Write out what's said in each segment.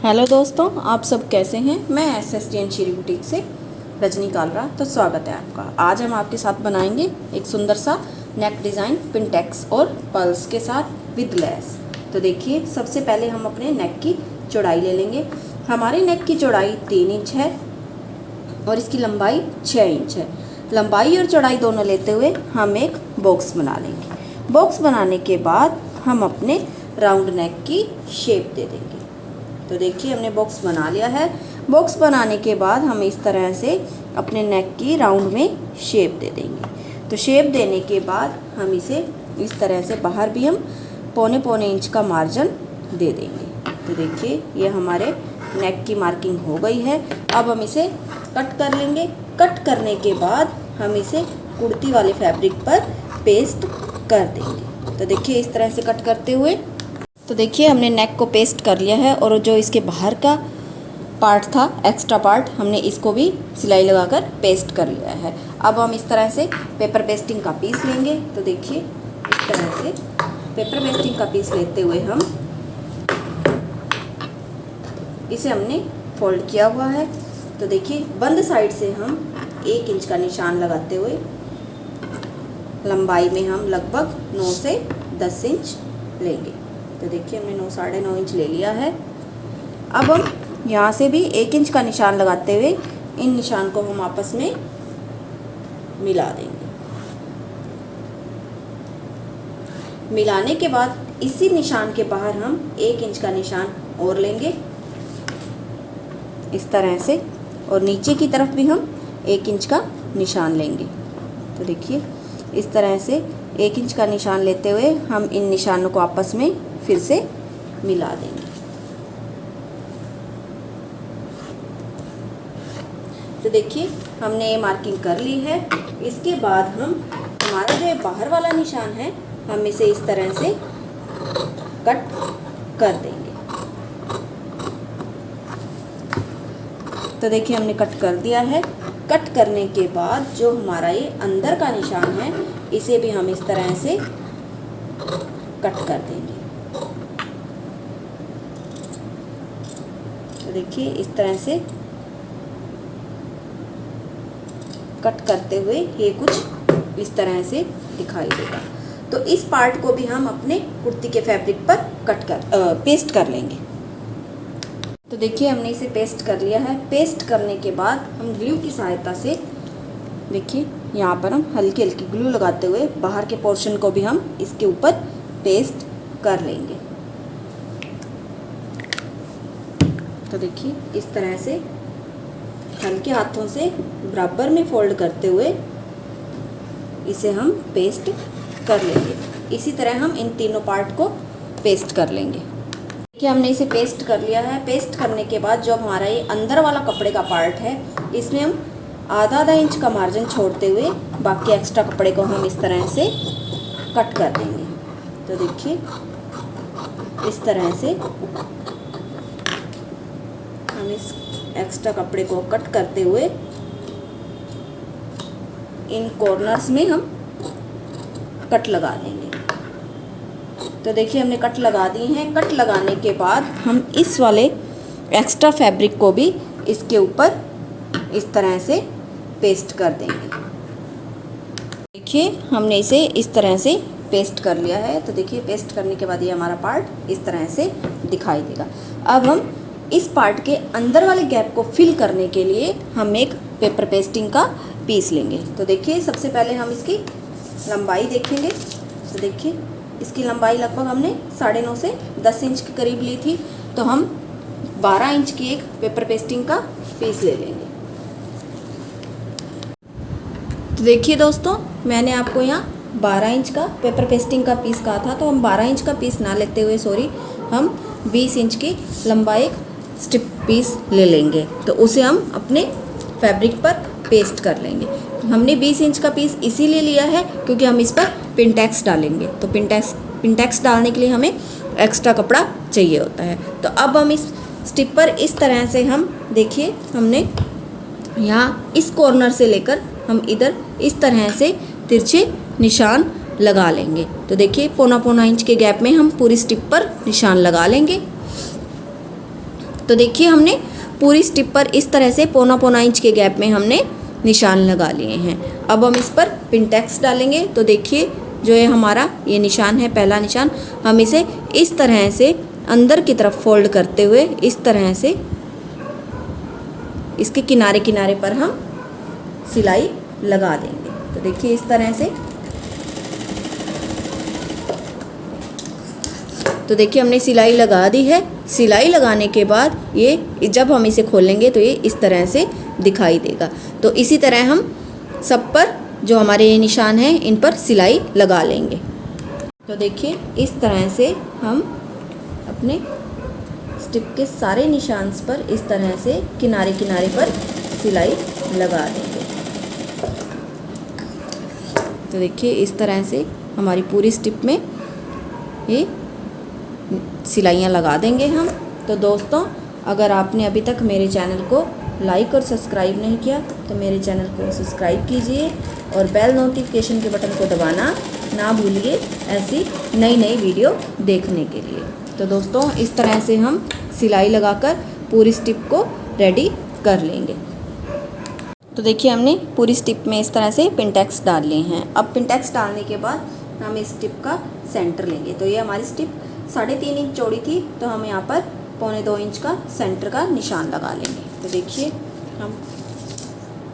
Hello दोस्तों, आप सब कैसे हैं। मैं SSDN श्री बुटीक से रजनी कालरा। तो स्वागत है आपका। आज हम आपके साथ बनाएंगे एक सुंदर सा नेक डिज़ाइन पिंटेक्स और पर्ल्स के साथ विद लेस। तो देखिए, सबसे पहले हम अपने नेक की चौड़ाई ले लेंगे। हमारे नेक की चौड़ाई 3 इंच है और इसकी लंबाई 6 इंच है। लंबाई और चौड़ाई दोनों लेते हुए हम एक बॉक्स बना लेंगे। बॉक्स बनाने के बाद हम अपने राउंड नेक की शेप दे देंगे। तो देखिए, हमने बॉक्स बना लिया है। बॉक्स बनाने के बाद हम इस तरह से अपने नेक की राउंड में शेप दे देंगे। तो शेप देने के बाद हम इसे इस तरह से बाहर भी हम पौने इंच का मार्जिन दे देंगे। तो देखिए, ये हमारे नेक की मार्किंग हो गई है। अब हम इसे कट कर लेंगे। कट करने के बाद हम इसे कुर्ती वाले फैब्रिक पर पेस्ट कर देंगे। तो देखिए, इस तरह से कट करते हुए, तो देखिए हमने नेक को पेस्ट कर लिया है और जो इसके बाहर का पार्ट था, एक्स्ट्रा पार्ट, हमने इसको भी सिलाई लगाकर पेस्ट कर लिया है। अब हम इस तरह से पेपर पेस्टिंग का पीस लेंगे। तो देखिए, इस तरह से पेपर पेस्टिंग का पीस लेते हुए हम इसे हमने फोल्ड किया हुआ है। तो देखिए, बंद साइड से हम 1 इंच का निशान लगाते हुए लंबाई में हम लगभग 9 से 10 इंच लेंगे। तो देखिए, हमने 9 साढ़े 9 इंच ले लिया है। अब हम यहाँ से भी 1 इंच का निशान लगाते हुए इन निशान को हम आपस में मिला देंगे। मिलाने के बाद इसी निशान के बाहर हम 1 इंच का निशान और लेंगे इस तरह से, और नीचे की तरफ भी हम 1 इंच का निशान लेंगे। तो देखिए, इस तरह से 1 इंच का निशान लेते हुए हम इन निशानों को आपस में फिर से मिला देंगे। तो देखिए, हमने ये मार्किंग कर ली है। इसके बाद हम हमारा जो बाहर वाला निशान है, हम इसे इस तरह से कट कर देंगे। तो देखिए, हमने कट कर दिया है। कट करने के बाद जो हमारा ये अंदर का निशान है, इसे भी हम इस तरह से कट कर देंगे। तो देखिए, इस तरह से कट करते हुए ये कुछ इस तरह से दिखाई देगा। तो इस पार्ट को भी हम अपने कुर्ती के फैब्रिक पर पेस्ट कर लेंगे। तो देखिए, हमने इसे पेस्ट कर लिया है। पेस्ट करने के बाद हम ग्लू की सहायता से, देखिए यहाँ पर हम हल्की हल्की ग्लू लगाते हुए बाहर के पोर्शन को भी हम इसके ऊपर पेस्ट कर लेंगे। तो देखिए, इस तरह से हल्के हाथों से बराबर में फोल्ड करते हुए इसे हम पेस्ट कर लेंगे। इसी तरह हम इन तीनों पार्ट को पेस्ट कर लेंगे। देखिए, हमने इसे पेस्ट कर लिया है। पेस्ट करने के बाद जो हमारा ये अंदर वाला कपड़े का पार्ट है, इसमें हम आधा इंच का मार्जिन छोड़ते हुए बाकी एक्स्ट्रा कपड़े को हम इस तरह से कट कर देंगे। तो देखिए, इस तरह से हम इस एक्स्ट्रा कपड़े को कट करते हुए इन कॉर्नर्स में हम कट लगा देंगे। तो देखिए, हमने कट लगा दी हैं। कट लगाने के बाद हम इस वाले एक्स्ट्रा फैब्रिक को भी इसके ऊपर इस तरह से पेस्ट कर देंगे। देखिए, हमने इसे इस तरह से पेस्ट कर लिया है। तो देखिए, पेस्ट करने के बाद ये हमारा पार्ट इस तरह से दिखाई देगा। अब हम इस पार्ट के अंदर वाले गैप को फिल करने के लिए हम एक पेपर पेस्टिंग का पीस लेंगे। तो देखिए, सबसे पहले हम इसकी लंबाई देखेंगे। तो देखिए, इसकी लंबाई लगभग हमने 9.5 से 10 इंच के करीब ली थी। तो हम 12 इंच की एक पेपर पेस्टिंग का पीस ले लेंगे। तो देखिए दोस्तों, मैंने आपको यहाँ 12 इंच का पेपर पेस्टिंग का पीस कहा था। तो हम 12 इंच का पीस ना लेते हुए हम 20 इंच की लंबा एक स्ट्रिप पीस ले लेंगे। तो उसे हम अपने फैब्रिक पर पेस्ट कर लेंगे। हमने 20 इंच का पीस इसीलिए लिया है क्योंकि हम इस पर पिंटेक्स डालेंगे। तो पिंटेक्स डालने के लिए हमें एक्स्ट्रा कपड़ा चाहिए होता है। तो अब हम इस स्ट्रिप पर इस तरह से हम देखिए, हमने यहाँ इस कॉर्नर से लेकर हम इधर इस तरह से तिरछे निशान लगा लेंगे। तो देखिए, पौना इंच के गैप में हम पूरी स्ट्रिप पर निशान लगा लेंगे। तो देखिए हमने पूरी स्टिप पर इस तरह से पौना पौना इंच के गैप में हमने निशान लगा लिए हैं। अब हम इस पर पिनटेक्स डालेंगे। तो देखिए जो है हमारा ये निशान है, पहला निशान, हम इसे इस तरह से अंदर की तरफ फोल्ड करते हुए इस तरह से इसके किनारे किनारे पर हम सिलाई लगा देंगे। तो देखिए इस तरह से। तो देखिए हमने सिलाई लगा दी है। सिलाई लगाने के बाद ये जब हम इसे खोलेंगे तो ये इस तरह से दिखाई देगा। तो इसी तरह हम सब पर जो हमारे ये निशान हैं इन पर सिलाई लगा लेंगे। तो देखिए इस तरह से हम अपने स्टिप के सारे निशान पर इस तरह से किनारे किनारे पर सिलाई लगा देंगे। तो देखिए इस तरह से हमारी पूरी स्टिप में ये सिलाइयाँ लगा देंगे हम। तो दोस्तों अगर आपने अभी तक मेरे चैनल को लाइक और सब्सक्राइब नहीं किया तो मेरे चैनल को सब्सक्राइब कीजिए और बेल नोटिफिकेशन के बटन को दबाना ना भूलिए ऐसी नई नई वीडियो देखने के लिए। तो दोस्तों इस तरह से हम सिलाई लगाकर पूरी स्टिप को रेडी कर लेंगे। तो देखिए हमने पूरी स्टिप में इस तरह से पिनटेक्स डाल लिए हैं। अब पिनटेक्स डालने के बाद हम इस स्टिप का सेंटर लेंगे। तो ये हमारी स्टिप 3.5 इंच चौड़ी थी, तो हम यहाँ पर 1.25 इंच का सेंटर का निशान लगा लेंगे। तो देखिए हम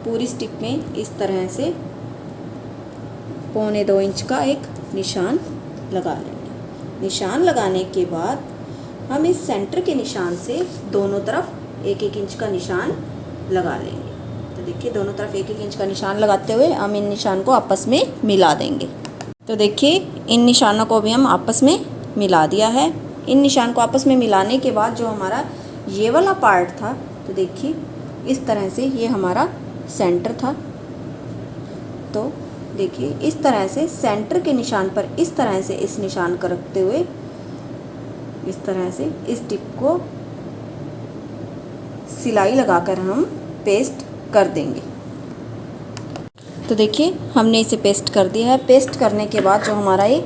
पूरी स्टिप में इस तरह से 1.25 इंच का एक निशान लगा लेंगे। निशान लगाने के बाद हम इस सेंटर के निशान से दोनों तरफ 1-1 इंच का निशान लगा लेंगे। तो देखिए दोनों तरफ 1-1 इंच का निशान लगाते हुए हम इन निशान को आपस में मिला देंगे। तो देखिए इन निशानों को भी हम आपस में मिला दिया है। इन निशान को आपस में मिलाने के बाद जो हमारा ये वाला पार्ट था, तो देखिए इस तरह से ये हमारा सेंटर था। तो देखिए इस तरह से सेंटर के निशान पर इस तरह से इस निशान को रखते हुए इस तरह से इस टिप को सिलाई लगाकर हम पेस्ट कर देंगे। तो देखिए हमने इसे पेस्ट कर दिया है। पेस्ट करने के बाद जो हमारा ये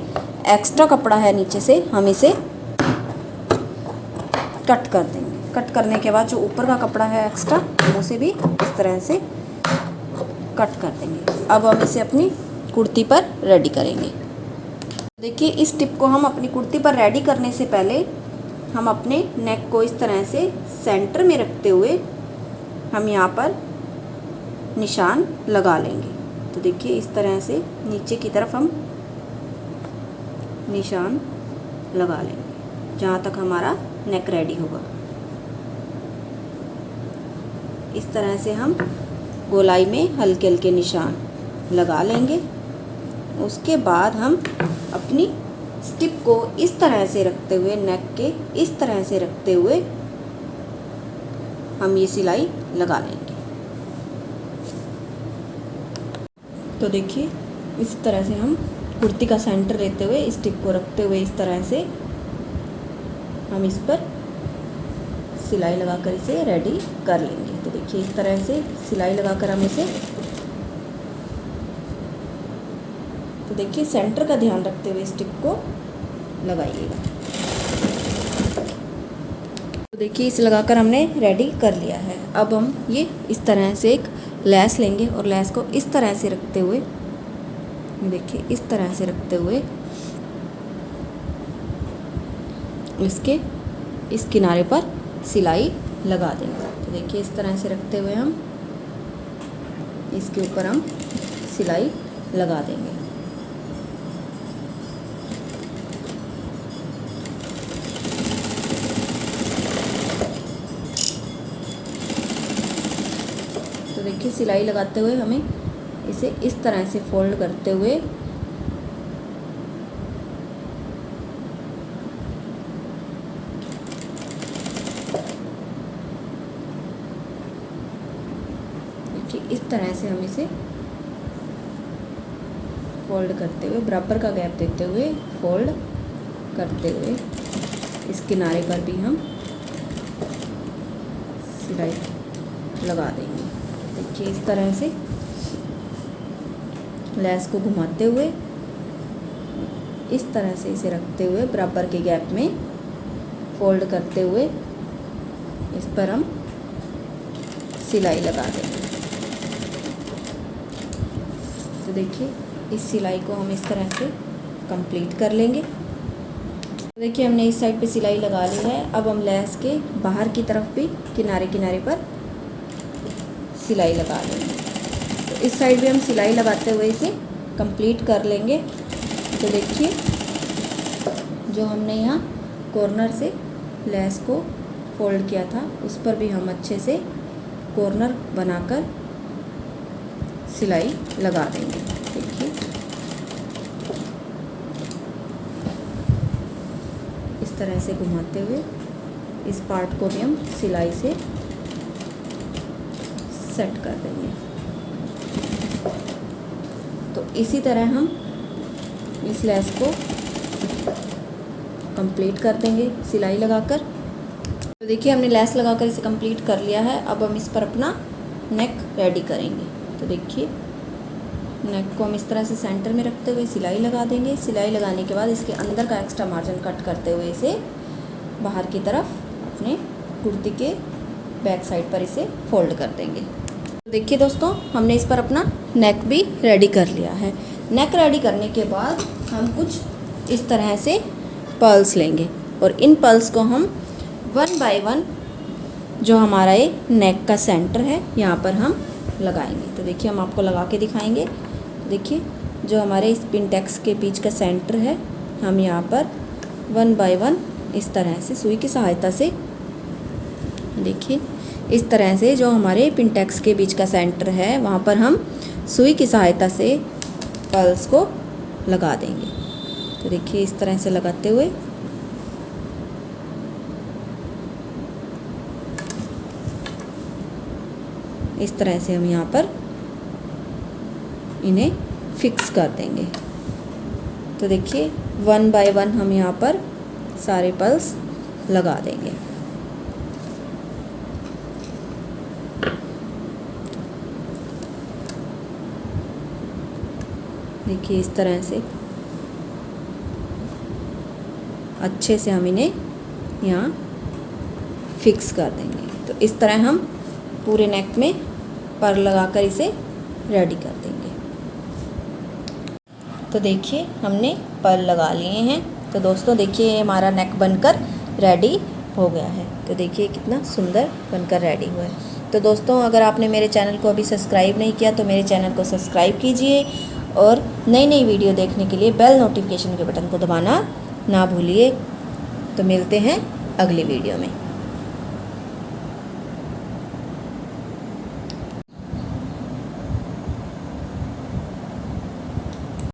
एक्स्ट्रा कपड़ा है नीचे से हम इसे कट कर देंगे। कट करने के बाद जो ऊपर का कपड़ा है एक्स्ट्रा उसे भी इस तरह से कट कर देंगे। अब हम इसे अपनी कुर्ती पर रेडी करेंगे। देखिए इस टिप को हम अपनी कुर्ती पर रेडी करने से पहले हम अपने नेक को इस तरह से सेंटर में रखते हुए हम यहाँ पर निशान लगा लेंगे। तो देखिए इस तरह से नीचे की तरफ हम निशान लगा लेंगे जहाँ तक हमारा नेक रेडी होगा। इस तरह से हम गोलाई में हल्के हल्के निशान लगा लेंगे। उसके बाद हम अपनी स्टिप को इस तरह से रखते हुए नेक के इस तरह से रखते हुए हम ये सिलाई लगा लेंगे। तो देखिए इस तरह से हम कुर्ती का सेंटर लेते हुए इस टिप को रखते हुए इस तरह से हम इस पर सिलाई लगाकर इसे रेडी कर लेंगे। तो देखिए इस तरह से सिलाई लगाकर हम इसे, तो देखिए सेंटर का ध्यान रखते हुए इस टिप को लगाइएगा। तो देखिए इसे लगाकर हमने रेडी कर लिया है। अब हम ये इस तरह से एक लैस लेंगे और लैस को इस तरह से रखते हुए, देखिए इस तरह से रखते हुए इसके इस किनारे पर सिलाई लगा देंगे। तो देखिए इस तरह से रखते हुए हम इसके ऊपर हम सिलाई लगा देंगे। तो देखिए सिलाई लगाते हुए हमें इसे इस तरह से फोल्ड करते हुए इस तरह से हम इसे फोल्ड करते हुए बराबर का गैप देते हुए फोल्ड करते हुए इस किनारे पर भी हम सिलाई लगा देंगे। देखिए इस तरह से लेस को घुमाते हुए इस तरह से इसे रखते हुए बराबर के गैप में फोल्ड करते हुए इस पर हम सिलाई लगा देंगे। तो देखिए इस सिलाई को हम इस तरह से कंप्लीट कर लेंगे। तो देखिए हमने इस साइड पे सिलाई लगा ली है। अब हम लेस के बाहर की तरफ भी किनारे किनारे पर सिलाई लगा लेंगे। तो इस साइड भी हम सिलाई लगाते हुए इसे कंप्लीट कर लेंगे। तो देखिए जो हमने यहाँ कॉर्नर से लेस को फोल्ड किया था उस पर भी हम अच्छे से कॉर्नर बनाकर सिलाई लगा देंगे। देखिए इस तरह से घुमाते हुए इस पार्ट को भी हम सिलाई से सेट कर देंगे। तो इसी तरह हम इस लेस को कंप्लीट कर देंगे सिलाई लगाकर। तो देखिए हमने लेस लगाकर इसे कंप्लीट कर लिया है। अब हम इस पर अपना नेक रेडी करेंगे। तो देखिए नेक को हम इस तरह से सेंटर में रखते हुए सिलाई लगा देंगे। सिलाई लगाने के बाद इसके अंदर का एक्स्ट्रा मार्जिन कट करते हुए इसे बाहर की तरफ अपने कुर्ती के बैक साइड पर इसे फोल्ड कर देंगे। तो देखिए दोस्तों हमने इस पर अपना नेक भी रेडी कर लिया है। नेक रेडी करने के बाद हम कुछ इस तरह से पर्ल्स लेंगे और इन पर्ल्स को हम 1 बाय 1 जो हमारा ये नेक का सेंटर है यहाँ पर हम लगाएंगे। तो देखिए हम आपको लगा के दिखाएंगे। देखिए जो हमारे इस पिनटेक्स के बीच का सेंटर है हम यहाँ पर 1 बाय 1 इस तरह से सुई की सहायता से, देखिए इस तरह से जो हमारे पिनटेक्स के बीच का सेंटर है वहाँ पर हम सुई की सहायता से पर्ल्स को लगा देंगे। तो देखिए इस तरह से लगाते हुए इस तरह से हम यहाँ पर इन्हें फिक्स कर देंगे। तो देखिए 1 बाय 1 हम यहाँ पर सारे पर्ल्स लगा देंगे। देखिए इस तरह से अच्छे से हम इन्हें यहाँ फिक्स कर देंगे। तो इस तरह हम पूरे नेक में पर्ल लगाकर इसे रेडी कर देंगे। तो देखिए हमने पर्ल लगा लिए हैं। तो दोस्तों देखिए हमारा नेक बनकर रेडी हो गया है। तो देखिए कितना सुंदर बनकर रेडी हुआ है। तो दोस्तों अगर आपने मेरे चैनल को अभी सब्सक्राइब नहीं किया तो मेरे चैनल को सब्सक्राइब कीजिए और नई नई वीडियो देखने के लिए बेल नोटिफिकेशन के बटन को दबाना ना भूलिए। तो मिलते हैं अगली वीडियो में।